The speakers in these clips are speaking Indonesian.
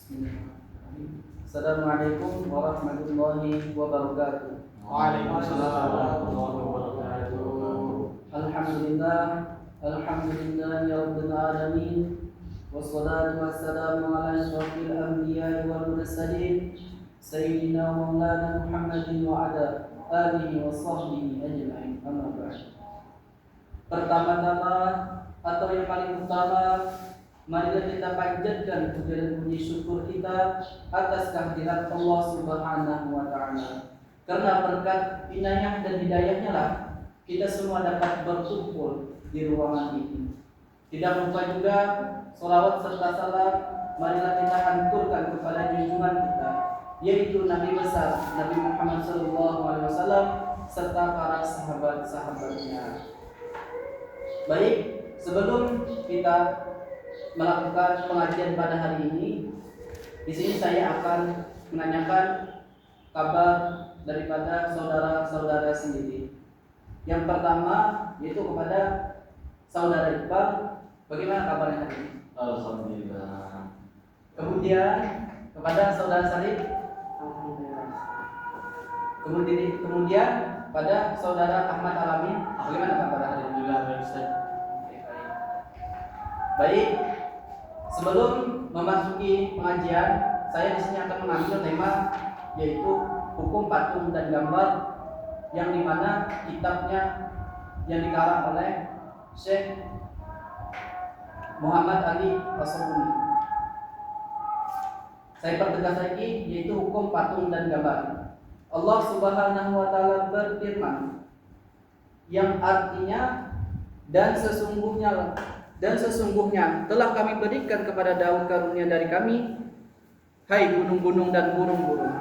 Assalamualaikum warahmatullahi wabarakatuh. Waalaikumsalam warahmatullahi wabarakatuh. Alhamdulillah ya rabbil alamin. Wassalatu wassalamu ala asyrafil anbiya'i wal mursalin sayyidina wa maulana Muhammadin wa ala alihi wa sahbihi ajma'in. Amma ba'd. Pertama-tama atau yang paling utama, marilah kita panjatkan puja dan puji syukur kita atas kehadiran Allah Subhanahu wa taala. Karena berkat inayah dan hidayahnya lah kita semua dapat berkumpul di ruangan ini. Tidak lupa juga salawat serta salam marilah kita haturkan kepada junjungan kita, yaitu Nabi besar Nabi Muhammad SAW serta para sahabat-sahabatnya. Baik, sebelum kita melakukan pengajian pada hari ini, di sini saya akan menanyakan kabar daripada saudara-saudara sendiri. Yang pertama yaitu kepada saudara Iqbal, bagaimana kabarnya hari ini? Alhamdulillah. Kemudian kepada saudara Salih, alhamdulillah. Kemudian pada saudara Ahmad Alamin, bagaimana kabar hari ini? Alhamdulillah baik Ustaz. Baik, sebelum memasuki pengajian, saya di sini akan mengambil tema yaitu hukum patung dan gambar, yang dimana kitabnya yang dikarang oleh Syekh Muhammad Ali As-Sabuni. Saya pertegas lagi, yaitu hukum patung dan gambar. Allah Subhanahu wa taala berfirman yang artinya dan sesungguhnya telah kami berikan kepada Daud karunia dari kami, hai gunung-gunung dan burung-burung,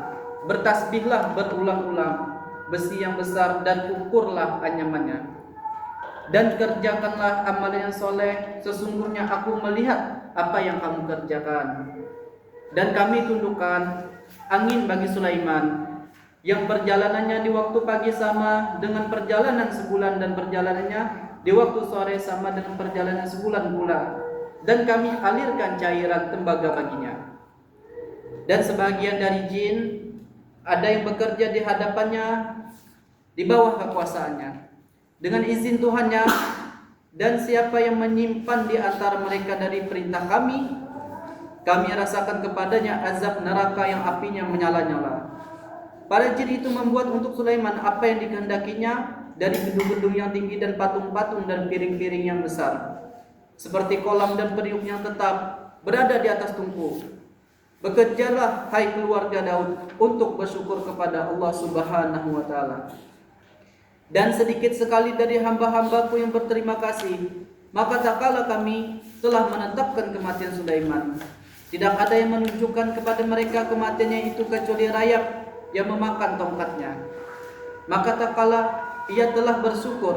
bertasbihlah berulang-ulang besi yang besar dan ukurlah anyamannya, dan kerjakanlah amalan yang soleh, sesungguhnya aku melihat apa yang kamu kerjakan. Dan kami tundukkan angin bagi Sulaiman, yang perjalanannya di waktu pagi sama dengan perjalanan sebulan, dan perjalanannya di waktu sore sama dengan perjalanan sebulan pula. Dan kami alirkan cairan tembaga baginya. Dan sebagian dari jin ada yang bekerja di hadapannya di bawah kekuasaannya dengan izin Tuhannya. Dan siapa yang menyimpan di antara mereka dari perintah kami rasakan kepadanya azab neraka yang apinya menyala-nyala. Para jin itu membuat untuk Sulaiman apa yang dikehendakinya dari gedung-gedung yang tinggi dan patung-patung dan piring-piring yang besar, seperti kolam dan periuk yang tetap berada di atas tungku. Bekerjalah hai keluarga Daud untuk bersyukur kepada Allah Subhanahu wa taala. Dan sedikit sekali dari hamba-hambaku yang berterima kasih, maka tak kala kami telah menetapkan kematian Sulaiman, tidak ada yang menunjukkan kepada mereka kematiannya itu kecuali rayap yang memakan tongkatnya. Maka tak kala ia telah tersungkur,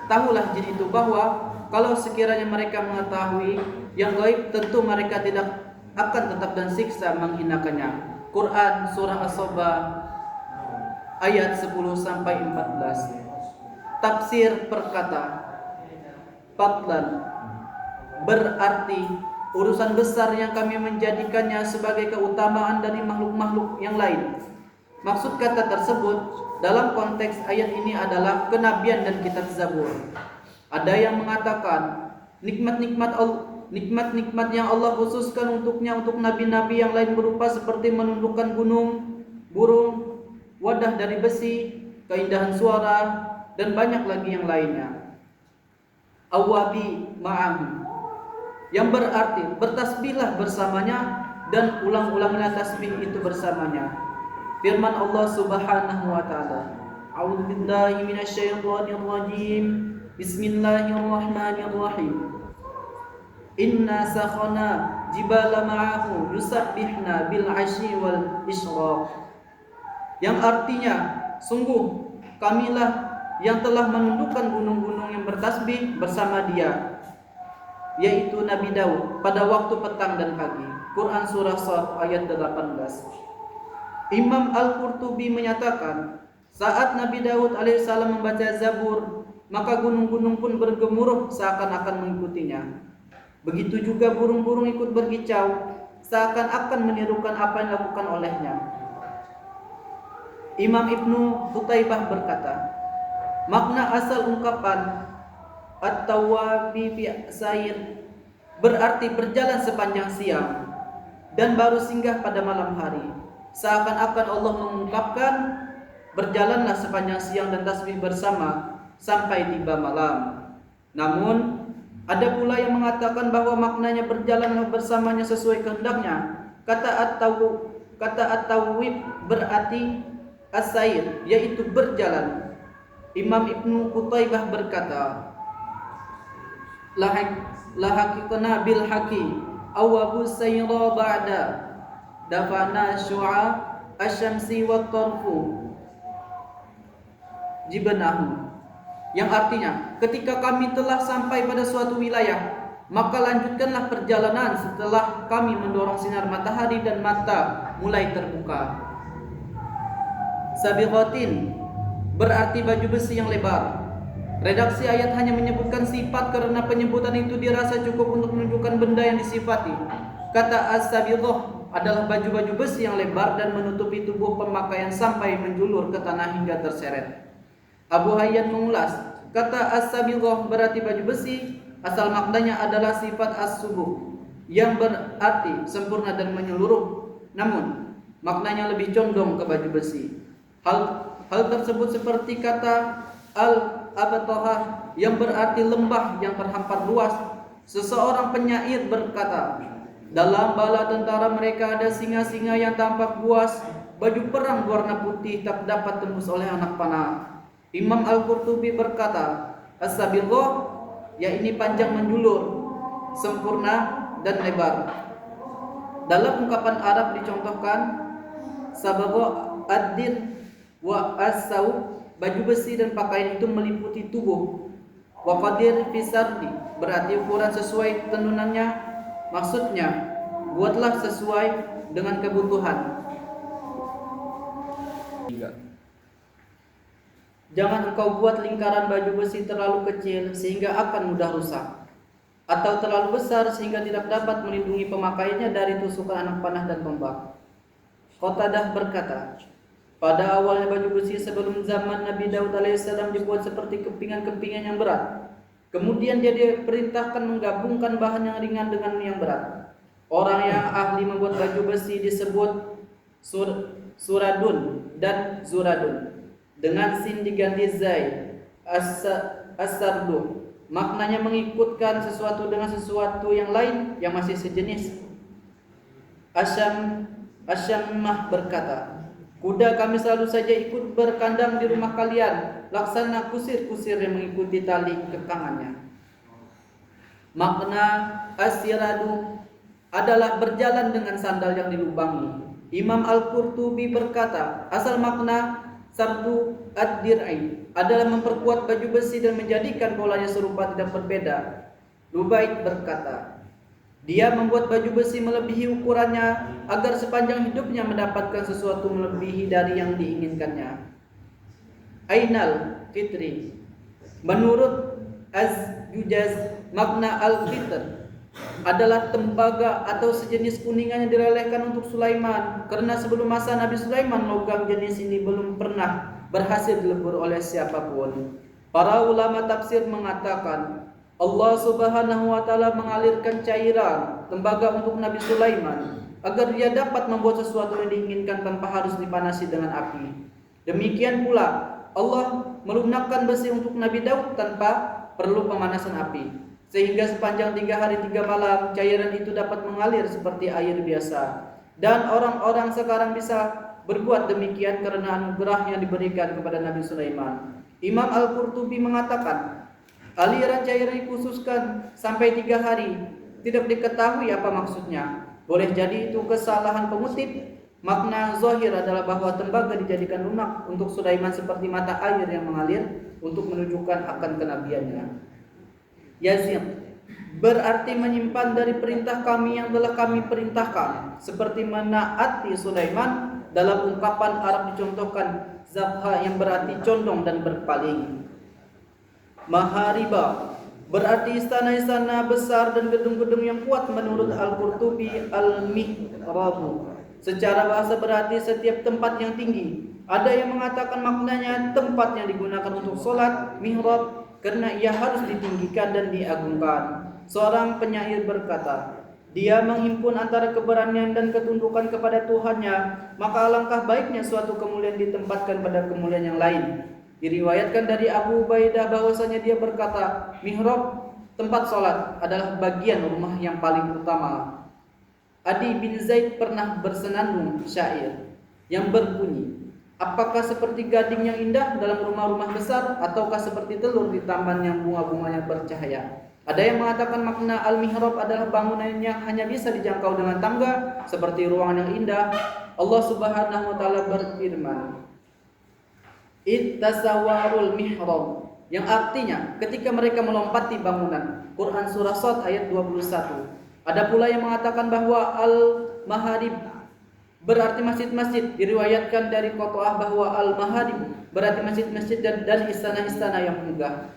tahulah jin itu bahwa kalau sekiranya mereka mengetahui yang gaib, tentu mereka tidak akan tetap dan siksa menghinakannya. Quran surah As-Sabah ayat 10-14. Tafsir perkata Patlan berarti urusan besar yang kami menjadikannya sebagai keutamaan dari makhluk-makhluk yang lain. Maksud kata tersebut dalam konteks ayat ini adalah kenabian dan kitab Zabur. Ada yang mengatakan nikmat-nikmat yang Allah khususkan untuknya untuk nabi-nabi yang lain berupa seperti menundukkan gunung, burung, wadah dari besi, keindahan suara, dan banyak lagi yang lainnya. Awabi ma'am, yang berarti bertasbihlah bersamanya dan ulang-ulanglah tasbih itu bersamanya. Firman Allah Subhanahu wa taala, A'udzu billahi minasyaitonir rajim. Bismillahirrahmanirrahim. Inna sakhana jibala ma'ahu yusabbihna bil 'ashyi wal isyraq. Yang artinya, sungguh kamilah yang telah menundukkan gunung-gunung yang bertasbih bersama dia, yaitu Nabi Daud pada waktu petang dan pagi. Quran surah Shaf ayat 18. Imam Al-Qurtubi menyatakan, saat Nabi Daud alaihissalam membaca Zabur, maka gunung-gunung pun bergemuruh seakan-akan mengikutinya. Begitu juga burung-burung ikut berkicau, seakan-akan menirukan apa yang dilakukan olehnya. Imam Ibnu Qutaibah berkata, makna asal ungkapan at-tawabi fi sair berarti berjalan sepanjang siang dan baru singgah pada malam hari. Seakan-akan Allah mengungkapkan, berjalanlah sepanjang siang dan tasbih bersama sampai tiba malam. Namun ada pula yang mengatakan bahwa maknanya berjalanlah bersamanya sesuai kehendaknya. Kata at-tawwib berarti as-sair, yaitu berjalan. Imam Ibnu Qutaibah berkata, lahaqna bil haqi awabu sayra ba'da dafana syu'a asyamsi wa tarfu jibnahu, yang artinya ketika kami telah sampai pada suatu wilayah, maka lanjutkanlah perjalanan setelah kami mendorong sinar matahari dan mata mulai terbuka. Sabighatin berarti baju besi yang lebar. Redaksi ayat hanya menyebutkan sifat karena penyebutan itu dirasa cukup untuk menunjukkan benda yang disifati. Kata as-sabighah adalah baju-baju besi yang lebar dan menutupi tubuh pemakaian sampai menjulur ke tanah hingga terseret. Abu Hayyan mengulas, kata as-sabighah berarti baju besi, asal maknanya adalah sifat as-subuh yang berarti sempurna dan menyeluruh. Namun maknanya lebih condong ke baju besi. Hal tersebut seperti kata al-abtahah yang berarti lembah yang terhampar luas. Seseorang penyair berkata, dalam bala tentara mereka ada singa-singa yang tampak buas, baju perang berwarna putih tak dapat tembus oleh anak panah. Imam Al-Qurtubi berkata, as-sabighah yakni panjang menjulur, sempurna dan lebar. Dalam ungkapan Arab dicontohkan sabagha ad-din wa as-saub, baju besi dan pakaian itu meliputi tubuh. Wa qadir fi sardi berarti ukuran sesuai tenunannya, maksudnya buatlah sesuai dengan kebutuhan. Jangan engkau buat lingkaran baju besi terlalu kecil sehingga akan mudah rusak, atau terlalu besar sehingga tidak dapat melindungi pemakaiannya dari tusukan anak panah dan tombak. Qatadah berkata, pada awalnya baju besi sebelum zaman Nabi Daud alaihissalam dibuat seperti kepingan-kepingan yang berat. Kemudian dia diperintahkan menggabungkan bahan yang ringan dengan yang berat. Orang yang ahli membuat baju besi disebut suradun dan zuradun. Dengan sin diganti zai, as-sardu. Maknanya mengikutkan sesuatu dengan sesuatu yang lain yang masih sejenis. Asyamah berkata, kuda kami selalu saja ikut berkandang di rumah kalian, laksana kusir-kusir yang mengikuti tali kekangannya. Makna asyiradu adalah berjalan dengan sandal yang dilubangi. Imam Al-Qurtubi berkata, asal makna sardu ad-dir'i adalah memperkuat baju besi dan menjadikan polanya serupa tidak berbeda. Lubaid berkata, dia membuat baju besi melebihi ukurannya agar sepanjang hidupnya mendapatkan sesuatu melebihi dari yang diinginkannya. Ainal Fitri, menurut Az-Jujaz, makna al-fitr adalah tembaga atau sejenis kuningan yang direlehkan untuk Sulaiman, karena sebelum masa Nabi Sulaiman logam jenis ini belum pernah berhasil dilebur oleh siapapun. Para ulama tafsir mengatakan Allah Subhanahu wa taala mengalirkan cairan tembaga untuk Nabi Sulaiman agar dia dapat membuat sesuatu yang diinginkan tanpa harus dipanasi dengan api. Demikian pula Allah melunakkan besi untuk Nabi Daud tanpa perlu pemanasan api, sehingga sepanjang 3 hari 3 malam cairan itu dapat mengalir seperti air biasa. Dan orang-orang sekarang bisa berbuat demikian karena anugerah yang diberikan kepada Nabi Sulaiman. Imam Al-Qurtubi mengatakan, aliran cairan dikhususkan sampai 3 hari. Tidak diketahui apa maksudnya. Boleh jadi itu kesalahan pengutip. Makna zahir adalah bahwa tembaga dijadikan lunak untuk Sulaiman seperti mata air yang mengalir untuk menunjukkan akan kenabiannya. Yazid berarti menyimpan dari perintah kami yang telah kami perintahkan, seperti menaati Sulaiman. Dalam ungkapan Arab dicontohkan zabha yang berarti condong dan berpaling. Mahariba Berarti istana-istana besar dan gedung-gedung yang kuat menurut Al-Qurtubi al-mihrabu. Secara bahasa berarti setiap tempat yang tinggi. Ada yang mengatakan maknanya tempat yang digunakan untuk sholat, mihrab, karena ia harus ditinggikan dan diagungkan. Seorang penyair berkata, dia menghimpun antara keberanian dan ketundukan kepada Tuhannya, maka alangkah baiknya suatu kemuliaan ditempatkan pada kemuliaan yang lain. Diriwayatkan dari Abu Ubaidah bahwasanya dia berkata, mihrab, tempat sholat, adalah bagian rumah yang paling utama. Adi bin Zaid pernah bersenandung syair yang berbunyi, apakah seperti gading yang indah dalam rumah-rumah besar, ataukah seperti telur di taman yang bunga-bunganya bercahaya? Ada yang mengatakan makna al-mihrab adalah bangunan yang hanya bisa dijangkau dengan tangga, seperti ruangan yang indah. Allah Subhanahu wa taala berfirman, Ittasawarul mihrab, yang artinya ketika mereka melompati bangunan. Quran surah Shad ayat 21. Ada pula yang mengatakan bahwa al-maharib berarti masjid-masjid. Diriwayatkan dari Qataah bahwa al-maharib berarti masjid-masjid dan istana-istana yang megah.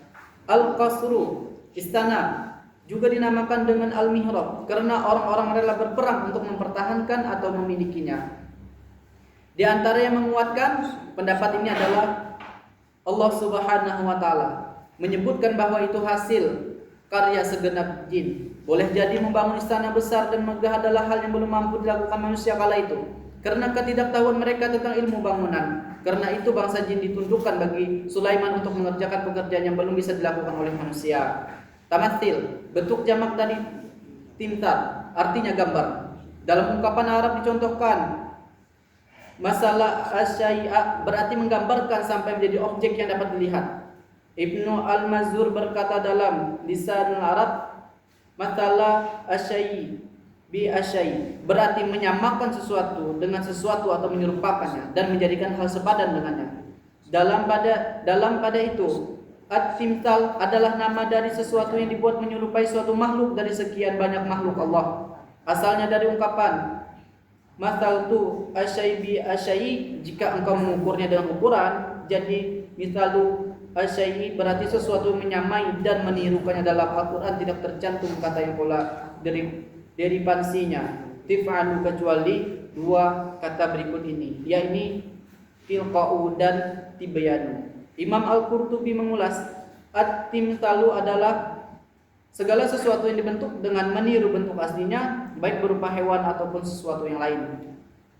Al-qasru, istana, juga dinamakan dengan al-mihrab karena orang-orang rela berperang untuk mempertahankan atau memilikinya. Di antara yang menguatkan pendapat ini adalah Allah Subhanahu wa taala menyebutkan bahwa itu hasil karya segenap jin. Boleh jadi membangun istana besar dan megah adalah hal yang belum mampu dilakukan manusia kala itu, karena ketidaktahuan mereka tentang ilmu bangunan. Karena itu bangsa jin ditundukkan bagi Sulaiman untuk mengerjakan pekerjaan yang belum bisa dilakukan oleh manusia. Tamathil, bentuk jamak dari timsal, artinya gambar. Dalam ungkapan Arab dicontohkan masalah asyai'a berarti menggambarkan sampai menjadi objek yang dapat dilihat. Ibnu Al-Mazur berkata dalam Lisanul Arab, masalah asyai bi asyai berarti menyamakan sesuatu dengan sesuatu atau menyerupakannya dan menjadikan hal sepadan dengannya. Dalam pada itu, at-timsal adalah nama dari sesuatu yang dibuat menyerupai suatu makhluk dari sekian banyak makhluk Allah. Asalnya dari ungkapan masal tu asyai bi asyai, jika engkau mengukurnya dengan ukuran, jadi misalu asyai berarti sesuatu menyamai dan menirukannya. Dalam Al-Quran tidak tercantum kata yang pola derivansinya tif'alu kecuali dua kata berikut ini, yakni tilqa'u dan tibyanu. Imam Al-Qurtubi mengulas, at-timsalu adalah segala sesuatu yang dibentuk dengan meniru bentuk aslinya, baik berupa hewan ataupun sesuatu yang lain.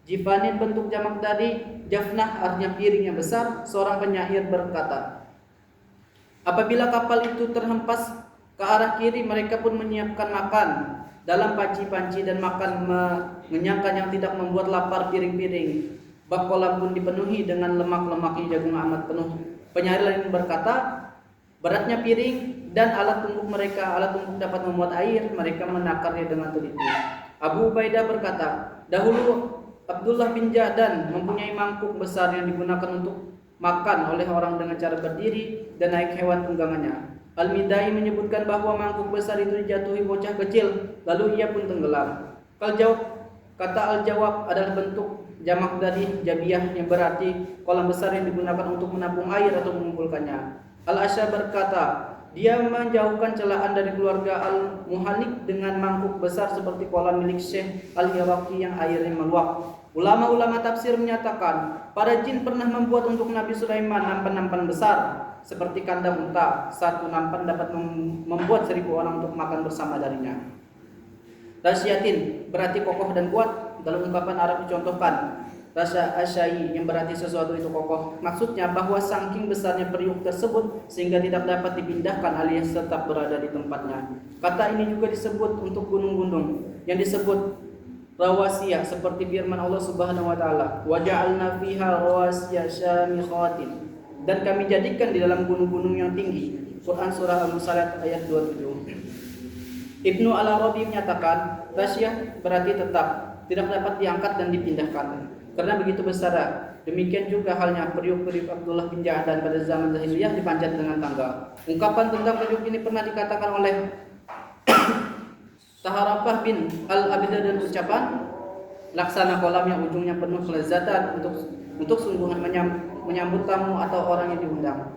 Jifanin bentuk jamak dari jafnah, artinya piring yang besar. Seorang penyair berkata, apabila kapal itu terhempas ke arah kiri, mereka pun menyiapkan makan dalam panci-panci dan makan mengenyangkan yang tidak membuat lapar piring-piring. Bak kolam pun dipenuhi dengan lemak-lemaknya jagung amat penuh. Penyair lain berkata, beratnya piring dan alat tumbuk mereka. Alat tumbuk dapat memuat air, mereka menakarnya dengan teliti. Abu Ubaidah berkata, dahulu Abdullah bin Jahdan mempunyai mangkuk besar yang digunakan untuk makan oleh orang dengan cara berdiri dan naik hewan tunggangannya. Al-Midai menyebutkan bahwa mangkuk besar itu dijatuhi bocah kecil, lalu ia pun tenggelam. Kata al-jawab adalah bentuk jamak dari jabiyah yang berarti kolam besar yang digunakan untuk menampung air atau mengumpulkannya. Al-Asya berkata, dia menjauhkan celaan dari keluarga Al-Muhalik dengan mangkuk besar seperti kolam milik Syekh Al-Iraqi yang airnya meluap. Ulama-ulama tafsir menyatakan, para jin pernah membuat untuk Nabi Sulaiman nampan-nampan besar seperti kandang unta. Satu nampan dapat membuat 1000 orang untuk makan bersama darinya. Rasyatin berarti kokoh dan kuat. Dalam ungkapan Arab dicontohkan rasa asyai yang berarti sesuatu itu kokoh. Maksudnya bahwa saking besarnya periuk tersebut sehingga tidak dapat dipindahkan alias tetap berada di tempatnya. Kata ini juga disebut untuk gunung-gunung yang disebut rawasiyah, seperti firman Allah Subhanahu wa taala, wa ja'alna fiha rawasiya syamikhatin, dan kami jadikan di dalam gunung-gunung yang tinggi. Quran surah Al-Musalat ayat 27. Ibnu Al-Arabi menyatakan rasyah berarti tetap, tidak dapat diangkat dan dipindahkan karena begitu besar. Demikian juga halnya periuk-periuk Abdullah bin Jahdan pada zaman jahiliyah dipanjat dengan tangga. Ungkapan tentang periuk ini pernah dikatakan oleh Taharafah bin Al-Abidah dan ucapan, laksana kolam yang ujungnya penuh kelezatan untuk sungguhan menyambut tamu atau orang yang diundang.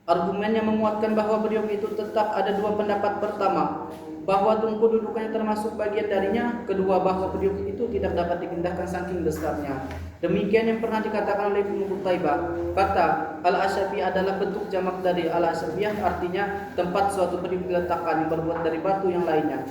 Argumennya menguatkan bahwa beliau itu tetap ada dua pendapat. Pertama, bahwa tungku dudukannya termasuk bagian darinya. Kedua, bahwa beliau itu tidak dapat dipindahkan saking besarnya. Demikian yang pernah dikatakan oleh Ibnu Qutaibah. Kata Al-Asyafi adalah bentuk jamak dari Al-Asyafiyah, artinya tempat suatu beriuk diletakkan yang berbuat dari batu yang lainnya.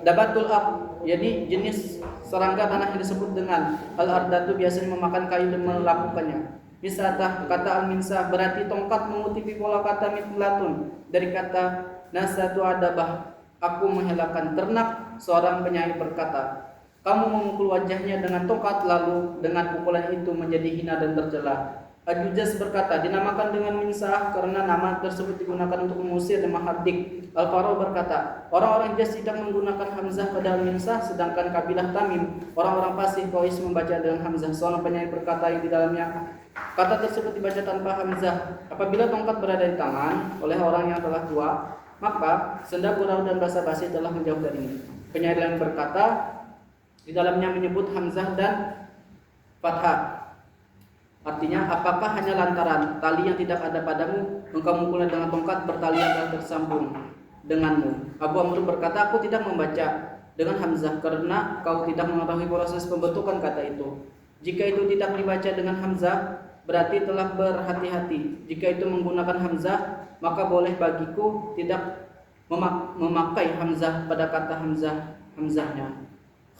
Dabatul ab, jadi jenis serangga tanah yang disebut dengan al-ardatu biasanya memakan kayu dan melakukannya. Misatah, kata al-minsah berarti tongkat mengutip pola kata mitlatun dari kata nasatu adabah, aku menghelakan ternak. Seorang penyair berkata, kamu memukul wajahnya dengan tongkat lalu dengan pukulan itu menjadi hina dan tercela. Al-Jujaz berkata, dinamakan dengan minsah karena nama tersebut digunakan untuk mengusir dan menghardik. Al-Faraw berkata, orang-orang Hijaz tidak menggunakan hamzah pada al-minsah, sedangkan kabilah Tamim, orang-orang Fasih Qais membaca dengan hamzah. Seorang penyair berkata yang di dalamnya kata tersebut dibaca tanpa hamzah. Apabila tongkat berada di tangan oleh orang yang telah tua, maka senda gurau dan basa-basi telah menjauh darinya. Penyair lain berkata, di dalamnya menyebut hamzah dan fathah. Artinya, apakah hanya lantaran tali yang tidak ada padamu, engkau memukulnya dengan tongkat bertali yang telah tersambung denganmu? Abu Amr berkata, aku tidak membaca dengan hamzah karena kau tidak mengetahui proses pembentukan kata itu. Jika itu tidak dibaca dengan hamzah, berarti telah berhati-hati. Jika itu menggunakan hamzah, maka boleh bagiku tidak memakai hamzah pada kata hamzahnya.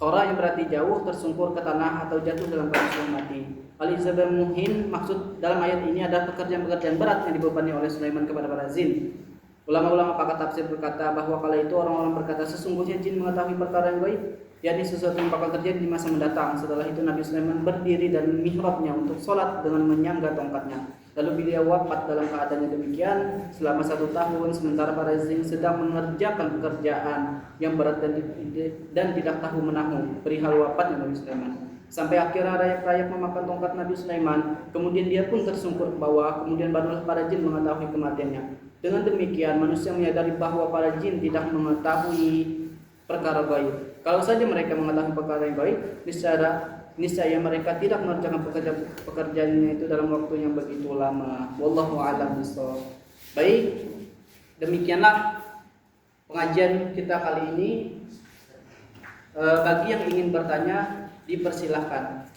Khora yang berarti jauh, tersungkur ke tanah atau jatuh dalam keadaan mati. Al-Izabah Muhin maksud dalam ayat ini adalah pekerjaan-pekerjaan berat yang dibebani oleh Sulaiman kepada para jin. Ulama-ulama pakar tafsir berkata bahwa kala itu orang-orang berkata sesungguhnya jin mengetahui perkara yang gaib, yakni sesuatu yang bakal terjadi di masa mendatang. Setelah itu Nabi Sulaiman berdiri dan mihrabnya untuk sholat dengan menyangga tongkatnya. Lalu beliau wafat dalam keadaannya demikian selama 1 tahun, sementara para jin sedang mengerjakan pekerjaan yang berat dan tidak tahu menahu perihal wafatnya Nabi Sulaiman. Sampai akhirnya rakyat-rakyat memakan tongkat Nabi Sulaiman, kemudian dia pun tersungkur ke bawah, kemudian barulah para jin mengetahui kematiannya. Dengan demikian manusia menyadari bahwa para jin tidak mengetahui perkara gaib. Kalau saja mereka mengetahui perkara yang gaib, niscaya mereka tidak mengerjakan pekerjaannya itu dalam waktu yang begitu lama. Wallahu a'lam bishawab. Baik, demikianlah pengajian kita kali ini. Bagi yang ingin bertanya, dipersilahkan.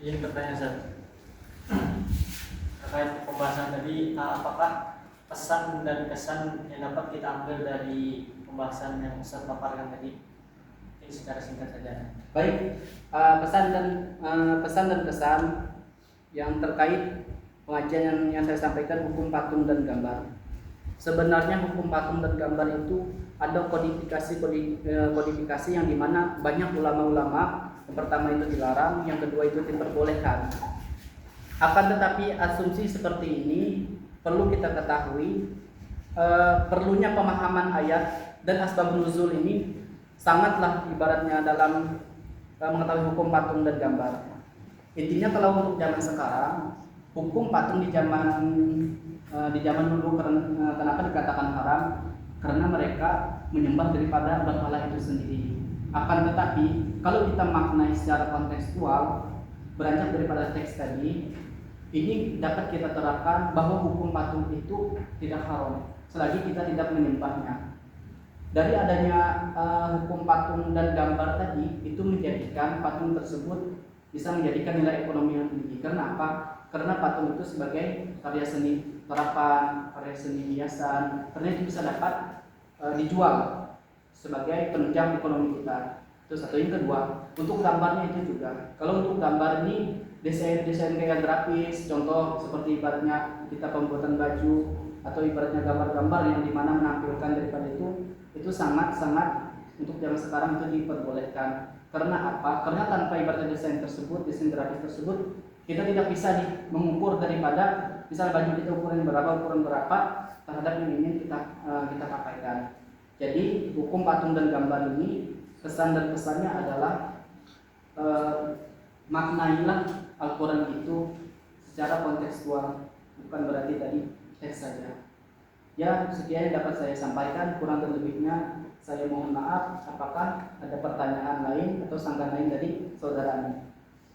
Ingin bertanya Ustaz, terkait pembahasan tadi, apakah pesan dan kesan yang dapat kita ambil dari pembahasan yang Ustaz paparkan tadi? Ini secara singkat saja. Baik, pesan dan kesan yang terkait pengajian yang saya sampaikan hukum patung dan gambar. Sebenarnya hukum patung dan gambar itu ada kodifikasi yang dimana banyak ulama-ulama. Yang pertama itu dilarang, yang kedua itu diperbolehkan. Akan tetapi asumsi seperti ini perlu kita ketahui, perlunya pemahaman ayat dan asbab nuzul ini sangatlah ibaratnya dalam mengetahui hukum patung dan gambar. Intinya kalau untuk zaman sekarang, hukum patung di zaman dulu kenapa dikatakan haram? Karena mereka menyembah daripada berhala itu sendiri. Akan tetapi kalau kita maknai secara kontekstual, beranjak daripada teks tadi, ini dapat kita terapkan bahwa hukum patung itu tidak haram selagi kita tidak menyembahnya. Dari adanya hukum patung dan gambar tadi, itu menjadikan patung tersebut bisa menjadikan nilai ekonomi yang tinggi. Karena apa? Karena patung itu sebagai karya seni terapan, karya seni hiasan, karena itu bisa dapat dijual sebagai penunjang ekonomi kita. Itu satu. Yang kedua, untuk gambarnya itu juga. Kalau untuk gambar ini desain kayak grafis, contoh seperti ibaratnya kita pembuatan baju atau ibaratnya gambar-gambar yang dimana menampilkan daripada itu sangat-sangat untuk zaman sekarang itu diperbolehkan. Karena apa? Karena tanpa ibaratnya desain grafis tersebut, kita tidak bisa mengukur daripada misal baju kita ukuran berapa terhadap yang ingin kita pakaikan. Jadi hukum patung dan gambar ini kesan dan pesannya adalah maknailah Al-Quran itu secara kontekstual, bukan berarti tadi teks saja. Ya, sekian yang dapat saya sampaikan. Kurang dan lebihnya saya mohon maaf. Apakah ada pertanyaan lain atau sanggahan lain dari saudara ini?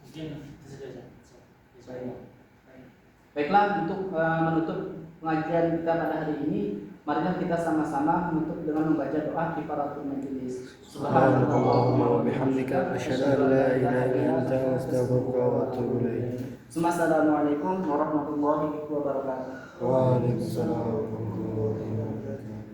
Mungkin itu saja. Baik. Baiklah, untuk menutup pengajian kita pada hari ini, marilah kita sama-sama menutup dengan membaca doa kifaratul majelis. Subhanallahumma wa bihamdika asyhadu an la ilaha illa anta astaghfiruka wa atubu ilaik. Assalamualaikum warahmatullahi wabarakatuh. Waalaikumsalam warahmatullahi wabarakatuh.